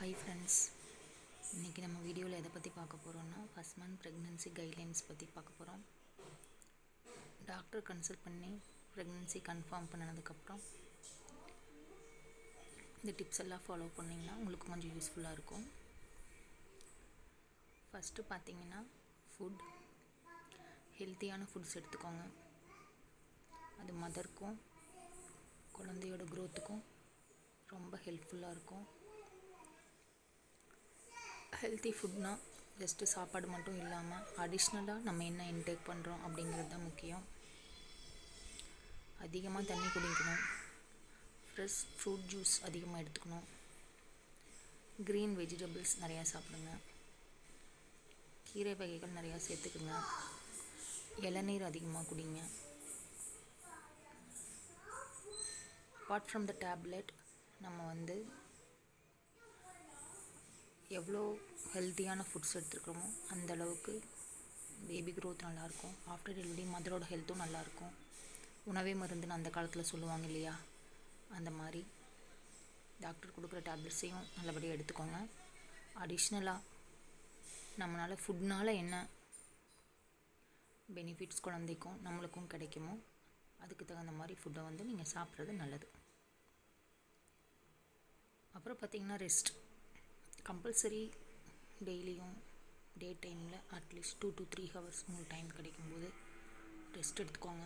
Hi friends, இன்றைக்கி நம்ம வீடியோவில் எதை பற்றி பார்க்க போகிறோன்னா ஃபஸ்ட் மந்த் ப்ரெக்னென்சி கைட்லைன்ஸ் பற்றி பார்க்க போகிறோம். டாக்டர் கன்சல்ட் பண்ணி ப்ரெக்னென்சி கன்ஃபார்ம் பண்ணினதுக்கப்புறம் இந்த டிப்ஸ் எல்லாம் ஃபாலோ பண்ணிங்கன்னா உங்களுக்கு கொஞ்சம் யூஸ்ஃபுல்லாக இருக்கும். ஃபஸ்ட்டு பார்த்திங்கன்னா ஃபுட், ஹெல்த்தியான ஃபுட்ஸ் எடுத்துக்கோங்க. அது மதருக்கும் குழந்தையோட க்ரோத்துக்கும் ரொம்ப ஹெல்ப்ஃபுல்லாக இருக்கும். ஹெல்த்தி ஃபுட்னால் ஜஸ்ட்டு சாப்பாடு மட்டும் இல்லாமல் அடிஷ்னலாக நம்ம என்ன இன்டேக் பண்ணுறோம் அப்படிங்கிறது தான் முக்கியம். அதிகமாக தண்ணி குடிக்கணும், ஃப்ரெஷ் ஃப்ரூட் ஜூஸ் அதிகமாக எடுத்துக்கணும், க்ரீன் வெஜிடபிள்ஸ் நிறையா சாப்பிடுங்க, கீரை வகைகள் நிறையா சேர்த்துக்குங்க, இளநீர் அதிகமாக குடிங்க. அப்பார்ட் ஃப்ரம் த டேப்லெட், நம்ம எவ்வளோ ஹெல்த்தியான ஃபுட்ஸ் எடுத்துருக்கிறோமோ அந்த அளவுக்கு பேபி க்ரோத் நல்லாயிருக்கும். ஆஃப்டர் டெலிவரி மதரோட ஹெல்த்தும் நல்லாயிருக்கும். உணவே மருந்துன்னு அந்த காலத்தில் சொல்லுவாங்க இல்லையா, அந்த மாதிரி டாக்டர் கொடுக்குற டேப்லெட்ஸையும் நல்லபடியாக எடுத்துக்கோங்க. அடிஷ்னலாக நம்மளால் ஃபுட்னால் என்ன பெனிஃபிட்ஸ் குழந்தைக்கும் நம்மளுக்கும் கிடைக்குமோ அதுக்கு தகுந்த மாதிரி ஃபுட்டை நீங்கள் சாப்பிட்றது நல்லது. அப்புறம் பார்த்திங்கன்னா ரெஸ்ட் கம்பல்சரி. டெய்லியும் டே டைமில் அட்லீஸ்ட் 2 to 3 ஹவர்ஸ் உங்களுக்கு டைம் கிடைக்கும்போது ரெஸ்ட் எடுத்துக்கோங்க.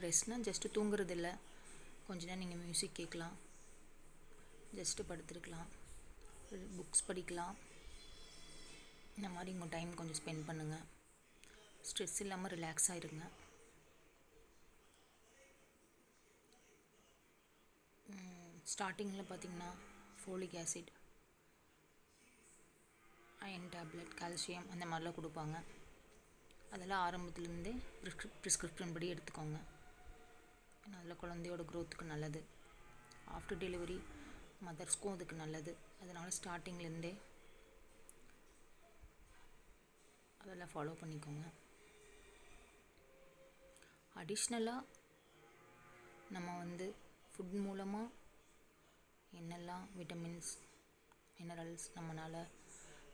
ரெஸ்ட்னால் ஜஸ்ட்டு தூங்குறது இல்லை, கொஞ்ச நேரம் நீங்கள் மியூசிக் கேட்கலாம், ஜஸ்ட்டு படுத்துருக்கலாம், புக்ஸ் படிக்கலாம். இந்த மாதிரி உங்கள் டைம் கொஞ்சம் ஸ்பெண்ட் பண்ணுங்கள். ஸ்ட்ரெஸ் இல்லாமல் ரிலாக்ஸ் ஆகிருங்க. ஸ்டார்டிங்கில் பார்த்திங்கன்னா folic acid, iron tablet, calcium அந்த மாதிரிலாம் கொடுப்பாங்க. அதெல்லாம் ஆரம்பத்துலேருந்தே ப்ரிஸ்கிரிப்ஷன் படி எடுத்துக்கோங்க. ஏன்னா அதில் குழந்தையோட க்ரோத்துக்கு நல்லது. ஆஃப்டர் டெலிவரி மதர்ஸ்க்கும் அதுக்கு நல்லது. அதனால் ஸ்டார்டிங்லேருந்தே அதெல்லாம் ஃபாலோ பண்ணிக்கோங்க. அடிஷ்னலாக நம்ம ஃபுட் மூலமாக என்னெல்லாம் விட்டமின்ஸ், மினரல்ஸ்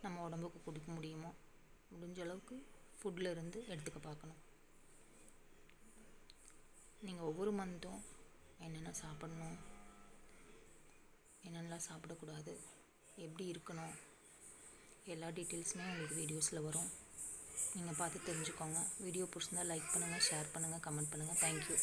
நம்ம உடம்புக்கு கொடுக்க முடியுமோ முடிஞ்ச அளவுக்கு ஃபுட்டில் இருந்து எடுத்துக்க பார்க்கணும். நீங்கள் ஒவ்வொரு மந்த்தும் என்னென்ன சாப்பிடணும், என்னென்னலாம் சாப்பிடக்கூடாது, எப்படி இருக்கணும், எல்லா டீட்டெயில்ஸுமே உங்களுக்கு வீடியோஸில் வரும். நீங்கள் பார்த்து தெரிஞ்சுக்கோங்க. வீடியோ பிடிச்சிருந்தால் லைக் பண்ணுங்கள், ஷேர் பண்ணுங்கள், கமெண்ட் பண்ணுங்கள். தேங்க்யூ.